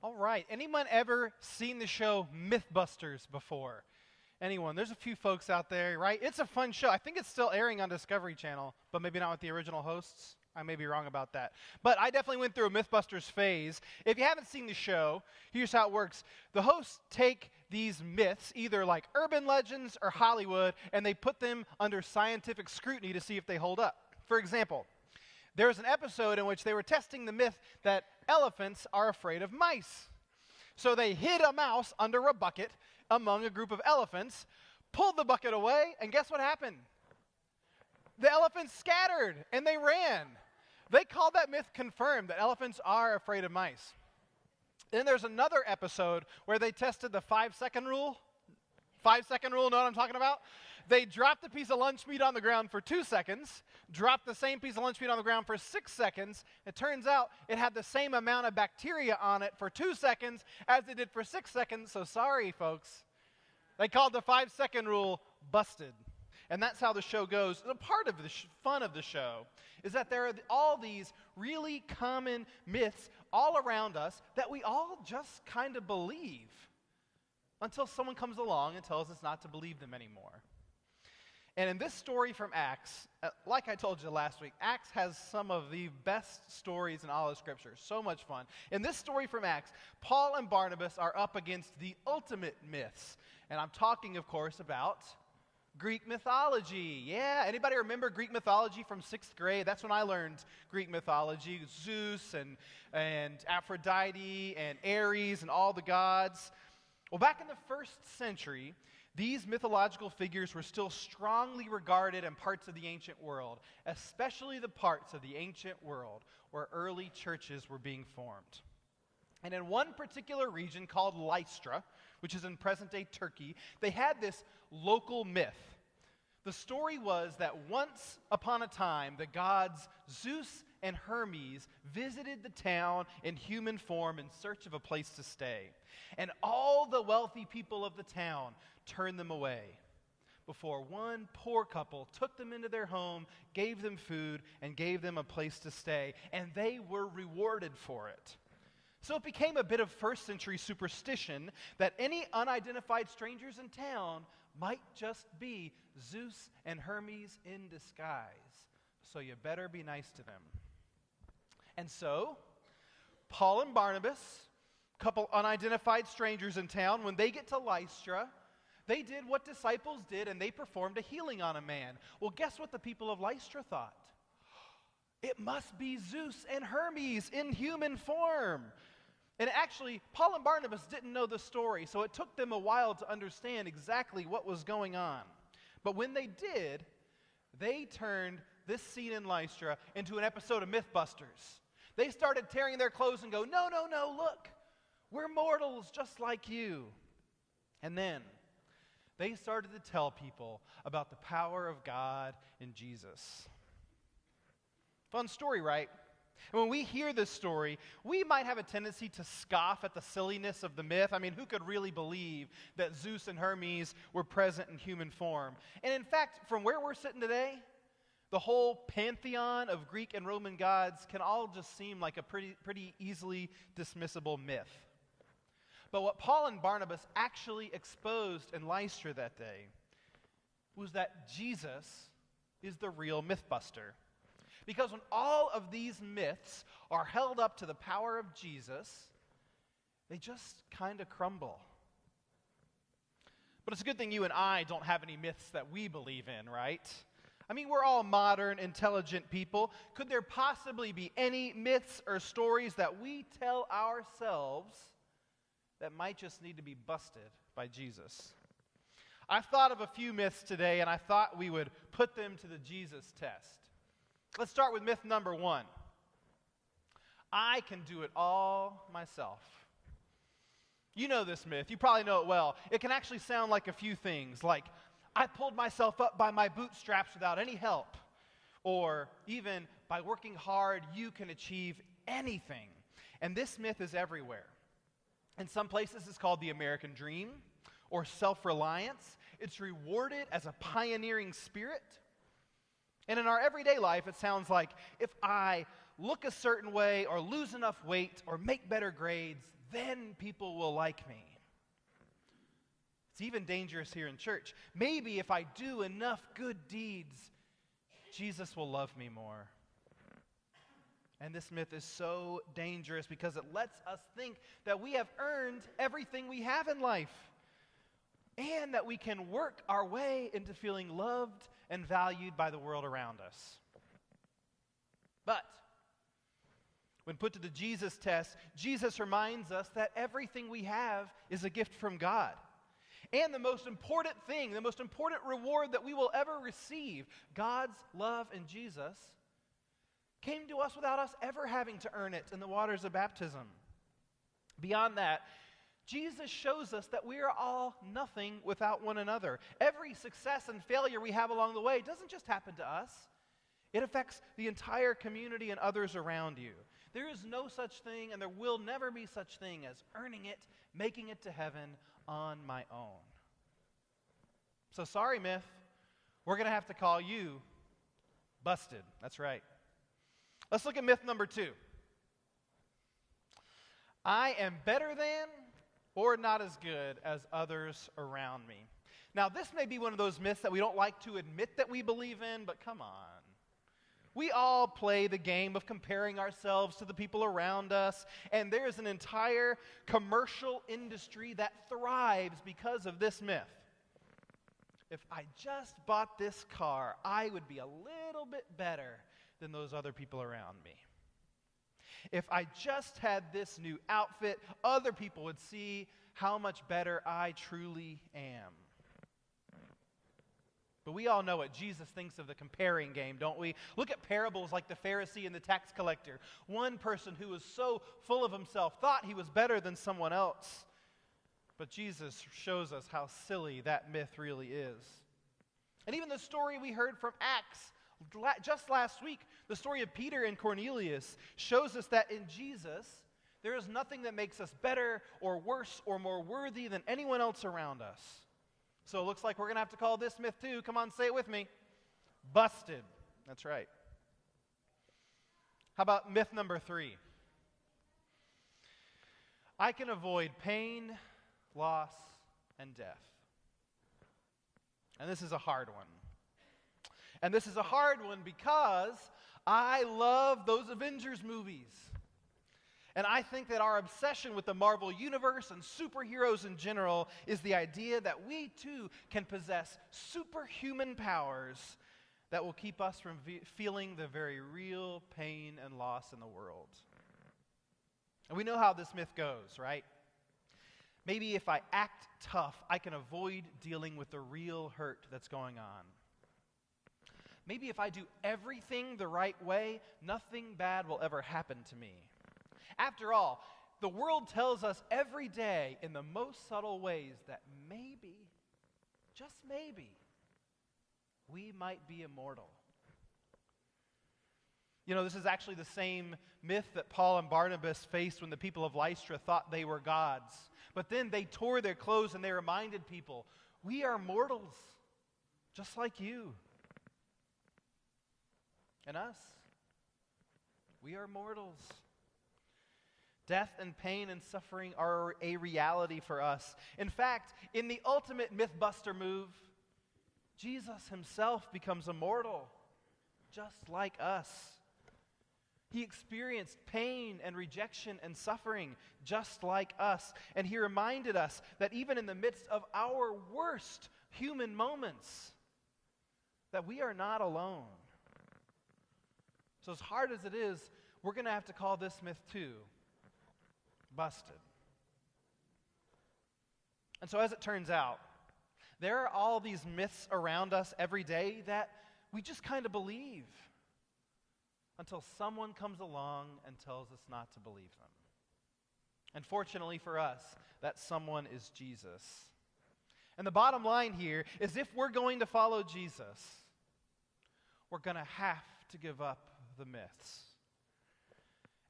All right. Anyone ever seen the show Mythbusters before? Anyone? There's a few folks out there, right? It's a fun show. I think it's still airing on Discovery Channel, but maybe not with the original hosts. I may be wrong about that. But I definitely went through a Mythbusters phase. If you haven't seen the show, here's how it works. The hosts take these myths, either like urban legends or Hollywood, and they put them under scientific scrutiny to see if they hold up. For example, there was an episode in which they were testing the myth that elephants are afraid of mice. So they hid a mouse under a bucket among a group of elephants, pulled the bucket away, and guess what happened? The elephants scattered, and they ran. They called that myth confirmed, that elephants are afraid of mice. Then there's another episode where they tested the 5-second rule. 5-second rule, know what I'm talking about? They dropped a piece of lunch meat on the ground for 2 seconds, dropped the same piece of lunch meat on the ground for 6 seconds. It turns out it had the same amount of bacteria on it for 2 seconds as it did for 6 seconds, so sorry, folks. They called the 5-second rule busted. And that's how the show goes. The part of the fun of the show is that there are all these really common myths all around us that we all just kind of believe until someone comes along and tells us not to believe them anymore. And in this story from Acts, like I told you last week, Acts has some of the best stories in all of Scripture. So much fun. In this story from Acts, Paul and Barnabas are up against the ultimate myths. And I'm talking, of course, about Greek mythology. Yeah, anybody remember Greek mythology from 6th grade? That's when I learned Greek mythology. Zeus and Aphrodite and Ares and all the gods. Well, back in the 1st century, these mythological figures were still strongly regarded in parts of the ancient world, especially the parts of the ancient world where early churches were being formed. And in one particular region called Lystra, which is in present-day Turkey, they had this local myth. The story was that once upon a time, the gods Zeus and Hermes visited the town in human form in search of a place to stay. And all the wealthy people of the town turned them away before one poor couple took them into their home, gave them food, and gave them a place to stay. And they were rewarded for it. So it became a bit of 1st century superstition that any unidentified strangers in town might just be Zeus and Hermes in disguise. So you better be nice to them. And so, Paul and Barnabas, a couple unidentified strangers in town, when they get to Lystra, they did what disciples did and they performed a healing on a man. Well, guess what the people of Lystra thought? It must be Zeus and Hermes in human form. And actually, Paul and Barnabas didn't know the story, so it took them a while to understand exactly what was going on. But when they did, they turned this scene in Lystra into an episode of Mythbusters. They started tearing their clothes and go, no, no, no, look, we're mortals just like you. And then they started to tell people about the power of God in Jesus. Fun story, right? And when we hear this story, we might have a tendency to scoff at the silliness of the myth. I mean, who could really believe that Zeus and Hermes were present in human form? And in fact, from where we're sitting today, the whole pantheon of Greek and Roman gods can all just seem like a pretty easily dismissible myth. But what Paul and Barnabas actually exposed in Lystra that day was that Jesus is the real mythbuster. Because when all of these myths are held up to the power of Jesus, they just kind of crumble. But it's a good thing you and I don't have any myths that we believe in, right? I mean, we're all modern, intelligent people. Could there possibly be any myths or stories that we tell ourselves that might just need to be busted by Jesus? I've thought of a few myths today, and I thought we would put them to the Jesus test. Let's start with myth number 1. I can do it all myself. You know this myth. You probably know it well. It can actually sound like a few things, like, I pulled myself up by my bootstraps without any help. Or even, by working hard, you can achieve anything. And this myth is everywhere. In some places, it's called the American dream or self-reliance. It's rewarded as a pioneering spirit. And in our everyday life, it sounds like, if I look a certain way or lose enough weight or make better grades, then people will like me. It's even dangerous here in church. Maybe if I do enough good deeds, Jesus will love me more. And this myth is so dangerous because it lets us think that we have earned everything we have in life and that we can work our way into feeling loved and valued by the world around us. But when put to the Jesus test, Jesus reminds us that everything we have is a gift from God. And the most important thing, the most important reward that we will ever receive, God's love in Jesus, came to us without us ever having to earn it in the waters of baptism. Beyond that, Jesus shows us that we are all nothing without one another. Every success and failure we have along the way doesn't just happen to us. It affects the entire community and others around you. There is no such thing, and there will never be such thing as earning it, making it to heaven on my own. So sorry, myth. We're going to have to call you busted. That's right. Let's look at myth number 2. I am better than or not as good as others around me. Now, this may be one of those myths that we don't like to admit that we believe in, but come on. We all play the game of comparing ourselves to the people around us, and there is an entire commercial industry that thrives because of this myth. If I just bought this car, I would be a little bit better than those other people around me. If I just had this new outfit, other people would see how much better I truly am. But we all know what Jesus thinks of the comparing game, don't we? Look at parables like the Pharisee and the tax collector. One person who was so full of himself thought he was better than someone else. But Jesus shows us how silly that myth really is. And even the story we heard from Acts just last week, the story of Peter and Cornelius, shows us that in Jesus, there is nothing that makes us better or worse or more worthy than anyone else around us. So it looks like we're going to have to call this myth too. Come on, say it with me. Busted. That's right. How about myth number 3? I can avoid pain, loss, and death. And this is a hard one. And this is a hard one because I love those Avengers movies. And I think that our obsession with the Marvel Universe and superheroes in general is the idea that we too can possess superhuman powers that will keep us from feeling the very real pain and loss in the world. And we know how this myth goes, right? Maybe if I act tough, I can avoid dealing with the real hurt that's going on. Maybe if I do everything the right way, nothing bad will ever happen to me. After all, the world tells us every day in the most subtle ways that maybe, just maybe, we might be immortal. You know, this is actually the same myth that Paul and Barnabas faced when the people of Lystra thought they were gods. But then they tore their clothes and they reminded people, we are mortals, just like you. And us, we are mortals. Death and pain and suffering are a reality for us. In fact, in the ultimate Mythbuster move, Jesus himself becomes immortal, just like us. He experienced pain and rejection and suffering, just like us. And he reminded us that even in the midst of our worst human moments, that we are not alone. So as hard as it is, we're going to have to call this myth too busted. And so as it turns out, there are all these myths around us every day that we just kind of believe until someone comes along and tells us not to believe them. And fortunately for us, that someone is Jesus. And the bottom line here is if we're going to follow Jesus, we're going to have to give up the myths.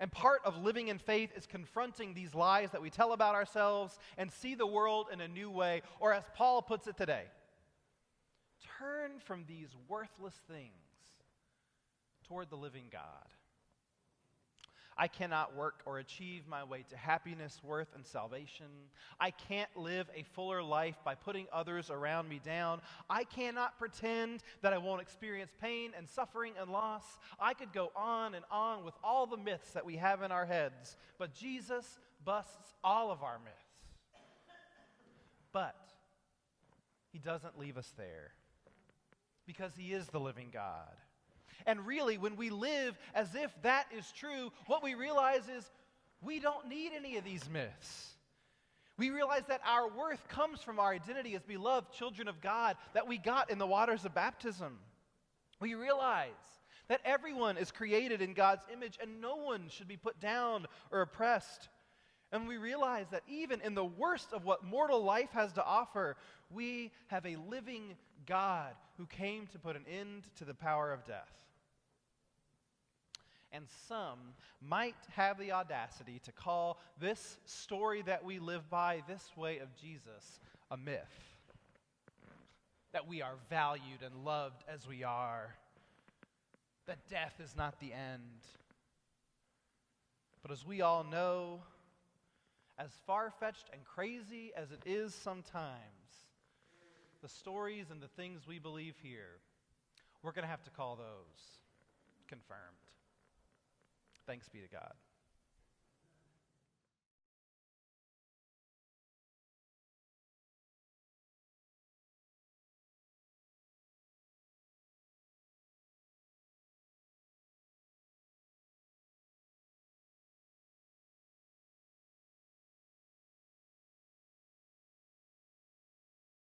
And part of living in faith is confronting these lies that we tell about ourselves and see the world in a new way. Or as Paul puts it today, turn from these worthless things toward the living God. I cannot work or achieve my way to happiness, worth, and salvation. I can't live a fuller life by putting others around me down. I cannot pretend that I won't experience pain and suffering and loss. I could go on and on with all the myths that we have in our heads, but Jesus busts all of our myths. But he doesn't leave us there, because he is the living God. And really, when we live as if that is true, what we realize is we don't need any of these myths. We realize that our worth comes from our identity as beloved children of God that we got in the waters of baptism. We realize that everyone is created in God's image and no one should be put down or oppressed. And we realize that even in the worst of what mortal life has to offer, we have a living God who came to put an end to the power of death. And some might have the audacity to call this story that we live by, this way of Jesus, a myth. That we are valued and loved as we are. That death is not the end. But as we all know, as far-fetched and crazy as it is sometimes, the stories and the things we believe here, we're going to have to call those confirmed. Thanks be to God.